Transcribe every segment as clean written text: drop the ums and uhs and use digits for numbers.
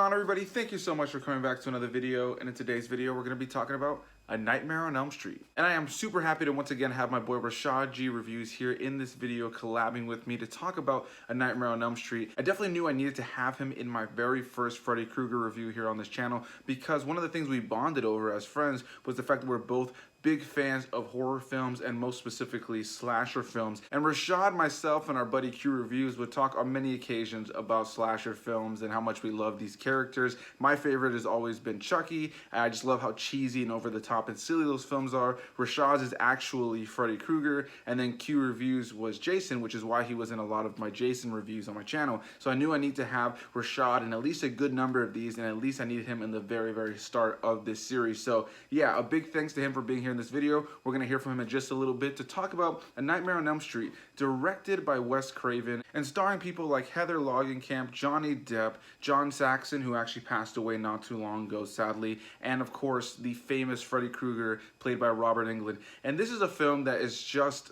Everybody, thank you so much for coming back to another video, and in today's video we're going to be talking about A Nightmare on Elm Street. And I am super happy to once again have my boy Rashad G Reviews here in this video collabing with me to talk about A Nightmare on Elm Street. I definitely knew I needed to have him in my very first Freddy Krueger review here on this channel because one of the things we bonded over as friends was the fact that we're both big fans of horror films and most specifically slasher films. And Rashad, myself, and our buddy Q Reviews would talk on many occasions about slasher films and how much we love these characters. My favorite has always been Chucky. I just love how cheesy and over the top and silly those films are. Rashad's is actually Freddy Krueger, and then Q Reviews was Jason, which is why he was in a lot of my Jason reviews on my channel. So I knew I need to have Rashad in at least a good number of these, and at least I needed him in the very, very start of this series. So yeah, a big thanks to him for being here in this video. We're going to hear from him in just a little bit to talk about A Nightmare on Elm Street, directed by Wes Craven and starring people like Heather Langenkamp, Johnny Depp, John Saxon, who actually passed away not too long ago, sadly, and of course the famous Freddy Krueger, played by Robert Englund. And this is a film that is just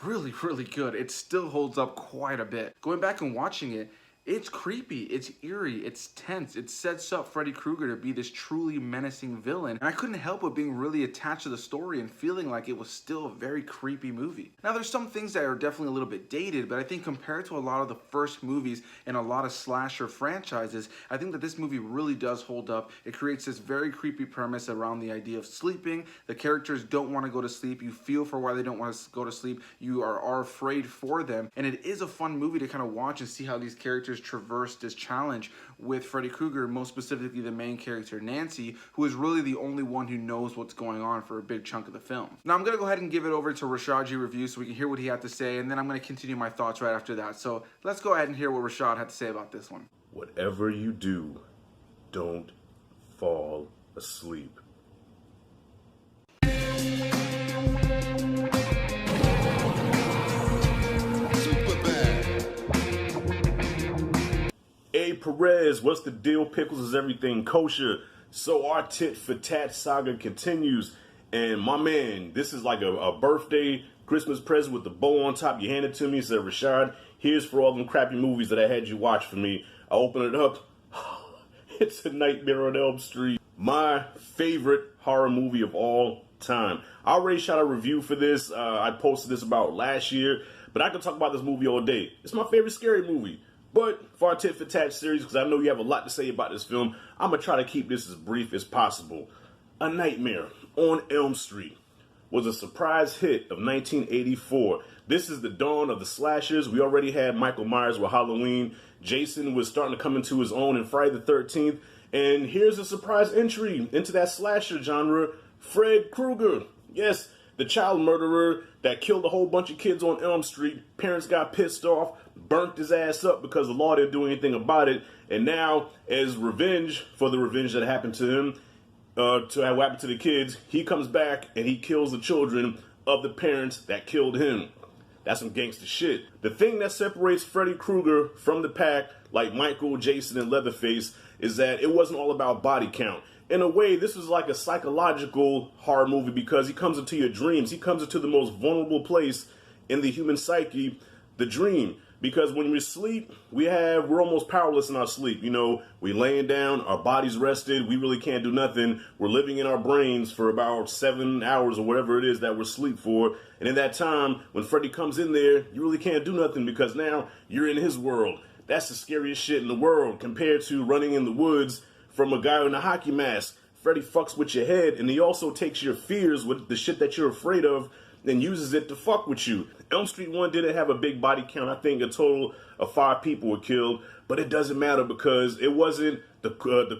really, really good. It still holds up quite a bit. Going back and watching it, it's creepy, it's eerie, it's tense. It sets up Freddy Krueger to be this truly menacing villain. And I couldn't help but being really attached to the story and feeling like it was still a very creepy movie. Now, there's some things that are definitely a little bit dated, but I think compared to a lot of the first movies in a lot of slasher franchises, I think that this movie really does hold up. It creates this very creepy premise around the idea of sleeping. The characters don't want to go to sleep. You feel for why they don't want to go to sleep. You are afraid for them. And it is a fun movie to kind of watch and see how these characters traverse this challenge with Freddy Krueger, most specifically the main character Nancy, who is really the only one who knows what's going on for a big chunk of the film. Now I'm going to go ahead and give it over to Rashad G Review so we can hear what he had to say, and then I'm going to continue my thoughts right after that. So let's go ahead and hear what Rashad had to say about this one. Whatever you do, don't fall asleep. Hey Perez, what's the deal? Pickles is everything kosher. So our tit for tat saga continues, and my man, this is like a birthday Christmas present with the bow on top. You hand it to me, said Rashad, here's for all them crappy movies that I had you watch for me. I open it up, it's A Nightmare on Elm Street, my favorite horror movie of all time. I already shot a review for this. I posted this about last year, but I could talk about this movie all day. It's my favorite scary movie. But for our tit for tat series, because I know you have a lot to say about this film, I'm going to try to keep this as brief as possible. A Nightmare on Elm Street was a surprise hit of 1984. This is the dawn of the slashers. We already had Michael Myers with Halloween. Jason was starting to come into his own in Friday the 13th. And here's a surprise entry into that slasher genre, Fred Krueger. Yes, the child murderer that killed a whole bunch of kids on Elm Street. Parents got pissed off, burnt his ass up because the law didn't do anything about it. And now, as revenge for the revenge that happened to him, to have happened to the kids, he comes back and he kills the children of the parents that killed him. That's some gangster shit. The thing that separates Freddy Krueger from the pack, like Michael, Jason, and Leatherface, is that it wasn't all about body count. In a way, this is like a psychological horror movie because he comes into your dreams. He comes into the most vulnerable place in the human psyche, the dream. Because when we sleep, we're almost powerless in our sleep. You know, we laying down, our body's rested, we really can't do nothing. We're living in our brains for about 7 hours or whatever it is that we're asleep for. And in that time, when Freddy comes in there, you really can't do nothing because now you're in his world. That's the scariest shit in the world compared to running in the woods from a guy in a hockey mask. Freddy fucks with your head, and he also takes your fears with the shit that you're afraid of and uses it to fuck with you. Elm Street 1 didn't have a big body count. I think a total of 5 people were killed, but it doesn't matter because it wasn't the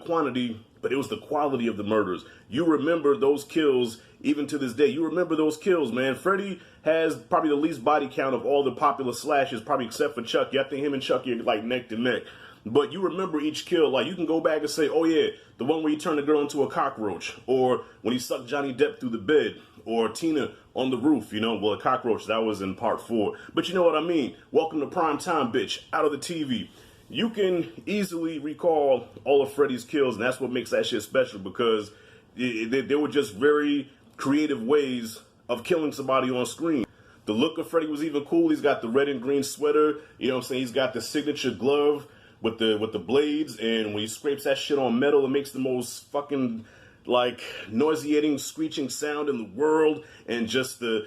quantity, but it was the quality of the murders. You remember those kills even to this day. You remember those kills, man. Freddy has probably the least body count of all the popular slashers, probably except for Chucky. I think him and Chucky are like neck to neck. But you remember each kill. Like, you can go back and say, oh yeah, the one where he turned the girl into a cockroach, or when he sucked Johnny Depp through the bed, or Tina on the roof, you know, well, a cockroach, that was in part 4. But you know what I mean. Welcome to prime time, bitch, out of the TV. you can easily recall all of Freddy's kills, and that's what makes that shit special, because they were just very creative ways of killing somebody on screen. The look of Freddy was even cool. He's got the red and green sweater, you know what I'm saying? He's got the signature glove with the blades, and when he scrapes that shit on metal, it makes the most fucking like nauseating screeching sound in the world. And just the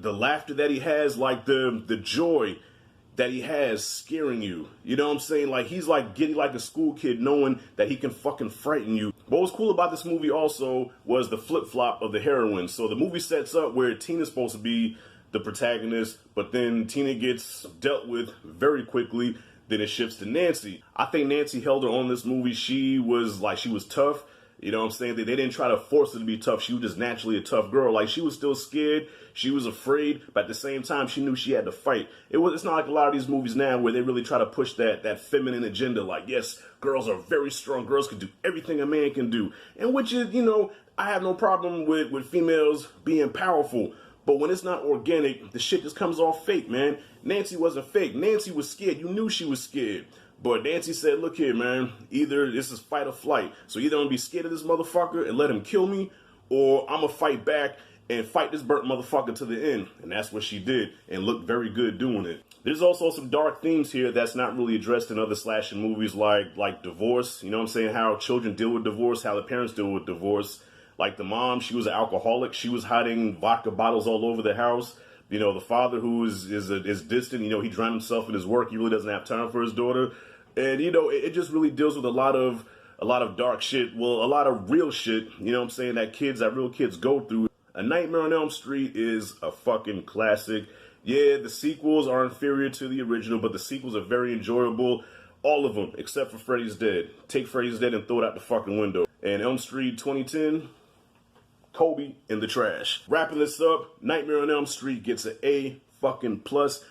laughter that he has, like the joy that he has scaring you. You know what I'm saying? Like, he's like giddy like a school kid knowing that he can fucking frighten you. What was cool about this movie also was the flip-flop of the heroine. So the movie sets up where Tina's supposed to be the protagonist, but then Tina gets dealt with very quickly. Then it shifts to Nancy. I think Nancy held her on this movie. She was tough. You know what I'm saying? They didn't try to force her to be tough. She was just naturally a tough girl. Like, she was still scared. She was afraid. But at the same time, she knew she had to fight. It's not like a lot of these movies now where they really try to push that feminine agenda. Like, yes, girls are very strong. Girls can do everything a man can do. And which is, you know, I have no problem with females being powerful. But when it's not organic, the shit just comes off fake, man. Nancy wasn't fake. Nancy was scared. You knew she was scared. But Nancy said, look here, man, either this is fight or flight. So either I'm going to be scared of this motherfucker and let him kill me, or I'm going to fight back and fight this burnt motherfucker to the end. And that's what she did, and looked very good doing it. There's also some dark themes here that's not really addressed in other slasher movies, like divorce. You know what I'm saying? How children deal with divorce, how the parents deal with divorce. Like the mom, she was an alcoholic. She was hiding vodka bottles all over the house. You know, the father, who is distant, you know, he drowned himself in his work. He really doesn't have time for his daughter. And, you know, it just really deals with a lot of dark shit. Well, a lot of real shit, you know what I'm saying, that real kids go through. A Nightmare on Elm Street is a fucking classic. Yeah, the sequels are inferior to the original, but the sequels are very enjoyable. All of them, except for Freddy's Dead. Take Freddy's Dead and throw it out the fucking window. And Elm Street 2010, Kobe in the trash. Wrapping this up, Nightmare on Elm Street gets an A fucking plus.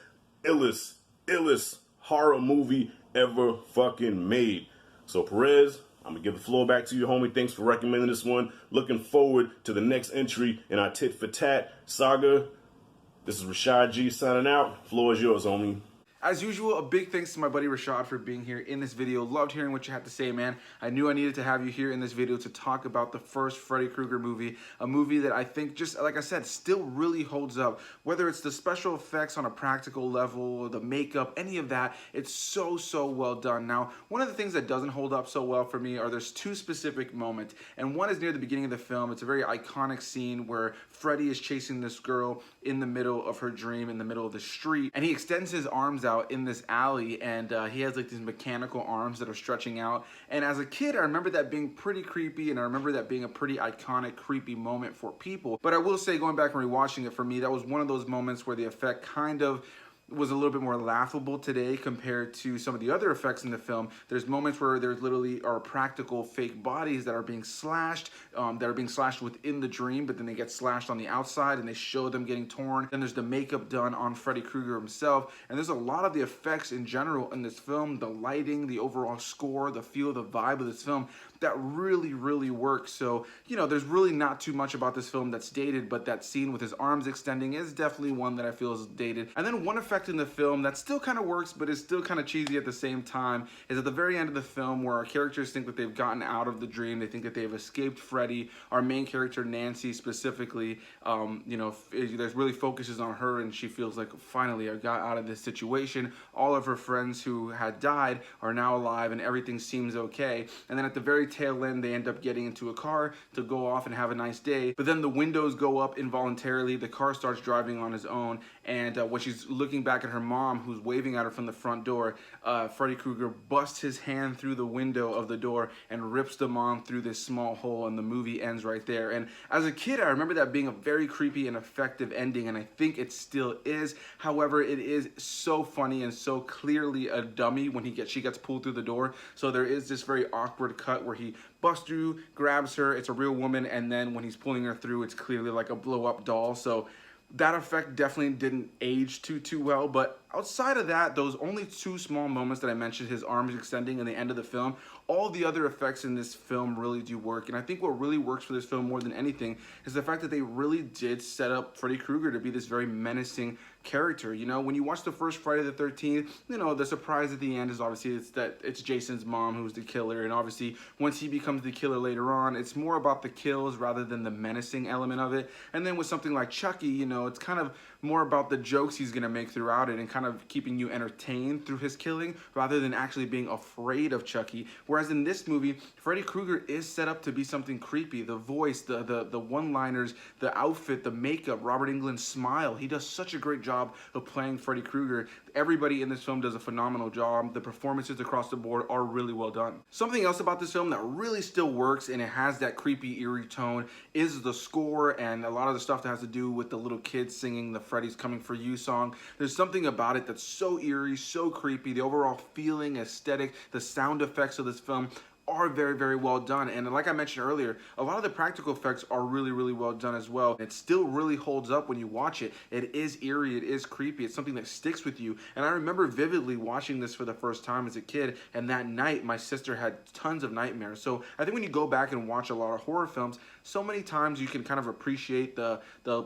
Illest horror movie ever fucking made. So Perez, I'm gonna give the floor back to you, homie. Thanks for recommending this one. Looking forward to the next entry in our tit for tat saga. This is Rashad G signing out. Floor is yours, homie. As usual, a big thanks to my buddy Rashad for being here in this video. Loved hearing what you had to say, man. I knew I needed to have you here in this video to talk about the first Freddy Krueger movie, a movie that I think, just like I said, still really holds up. Whether it's the special effects on a practical level, the makeup, any of that, it's so well done. Now, one of the things that doesn't hold up so well for me are there's two specific moments, and one is near the beginning of the film. It's a very iconic scene where Freddy is chasing this girl in the middle of her dream, in the middle of the street, and he extends his arms out in this alley, and he has like these mechanical arms that are stretching out. And as a kid, I remember that being pretty creepy, and I remember that being a pretty iconic, creepy moment for people. But I will say, going back and rewatching it, for me, that was one of those moments where the effect kind of was a little bit more laughable today compared to some of the other effects in the film. There's moments where there's literally are practical fake bodies that are being slashed within the dream, but then they get slashed on the outside and they show them getting torn. Then there's the makeup done on Freddy Krueger himself, and there's a lot of the effects in general in this film, the lighting, the overall score, the feel, the vibe of this film, that really works. So, you know, there's really not too much about this film that's dated, but that scene with his arms extending is definitely one that I feel is dated. And then one effect in the film that still kind of works, but is still kind of cheesy at the same time, is at the very end of the film where our characters think that they've gotten out of the dream. They think that they've escaped Freddy. Our main character, Nancy, specifically, you know, there's really focuses on her, and she feels like, finally, I got out of this situation. All of her friends who had died are now alive, and everything seems okay. And then at the very tail end, they end up getting into a car to go off and have a nice day. But then the windows go up involuntarily. The car starts driving on its own, and when she's looking back at her mom, who's waving at her from the front door, Freddy Krueger busts his hand through the window of the door and rips the mom through this small hole, and the movie ends right there. And as a kid, I remember that being a very creepy and effective ending, and I think it still is. However, it is so funny and so clearly a dummy when she gets pulled through the door. So there is this very awkward cut where he busts through, grabs her, it's a real woman, and then when he's pulling her through, it's clearly like a blow-up doll. So that effect definitely didn't age too well, but Outside of that, those only two small moments that I mentioned, his arms extending in the end of the film, all the other effects in this film really do work. And I think what really works for this film more than anything is the fact that they really did set up Freddy Krueger to be this very menacing character. You know, when you watch the first Friday the 13th, you know, the surprise at the end is obviously it's Jason's mom who's the killer, and obviously once he becomes the killer later on, it's more about the kills rather than the menacing element of it. And then with something like Chucky, you know, it's kind of more about the jokes he's gonna make throughout it and kind of keeping you entertained through his killing rather than actually being afraid of Chucky. Whereas in this movie, Freddy Krueger is set up to be something creepy. The voice, the one-liners, the outfit, the makeup, Robert Englund's smile. He does such a great job of playing Freddy Krueger. Everybody in this film does a phenomenal job. The performances across the board are really well done. Something else about this film that really still works and it has that creepy, eerie tone is the score and a lot of the stuff that has to do with the little kids singing the Freddy's Coming For You song. There's something about it that's so eerie, so creepy. The overall feeling, aesthetic, the sound effects of this film are very, very well done. And like I mentioned earlier, a lot of the practical effects are really, really well done as well. It still really holds up when you watch it. It is eerie, it is creepy, it's something that sticks with you. And I remember vividly watching this for the first time as a kid, and that night my sister had tons of nightmares. So I think when you go back and watch a lot of horror films, so many times you can kind of appreciate the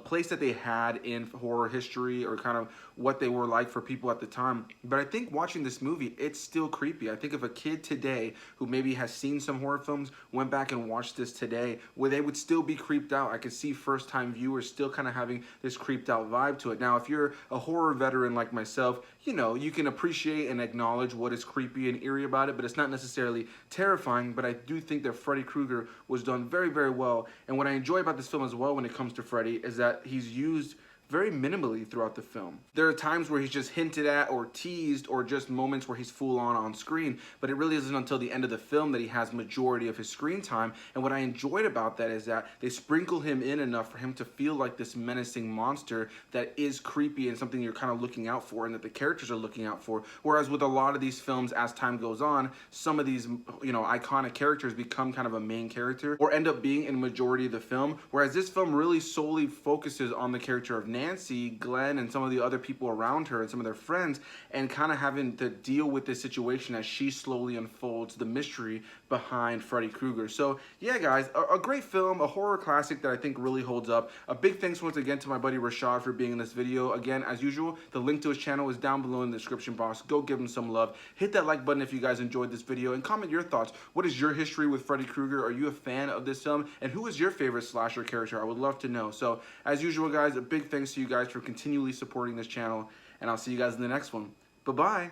place that they had in horror history or kind of what they were like for people at the time. But I think watching this movie, it's still creepy. I think if a kid today who maybe has seen some horror films went back and watched this today, where they would still be creeped out. I could see first-time viewers still kind of having this creeped out vibe to it. Now, if you're a horror veteran like myself, you know, you can appreciate and acknowledge what is creepy and eerie about it, but it's not necessarily terrifying. But I do think that Freddy Krueger was done very, very well. And what I enjoy about this film as well when it comes to Freddy is that he's used very minimally throughout the film. There are times where he's just hinted at or teased or just moments where he's full on screen, but it really isn't until the end of the film that he has majority of his screen time. And what I enjoyed about that is that they sprinkle him in enough for him to feel like this menacing monster that is creepy and something you're kind of looking out for and that the characters are looking out for. Whereas with a lot of these films, as time goes on, some of these, you know, iconic characters become kind of a main character or end up being in majority of the film. Whereas this film really solely focuses on the character of Nancy, Glenn, and some of the other people around her and some of their friends, and kind of having to deal with this situation as she slowly unfolds the mystery behind Freddy Krueger. So yeah, guys, a great film, a horror classic that I think really holds up. A big thanks once again to my buddy Rashad for being in this video. Again, as usual, the link to his channel is down below in the description box. Go give him some love. Hit that like button if you guys enjoyed this video and comment your thoughts. What is your history with Freddy Krueger? Are you a fan of this film? And who is your favorite slasher character? I would love to know. So as usual, guys, a big thanks to you guys for continually supporting this channel, and I'll see you guys in the next one. Bye-bye.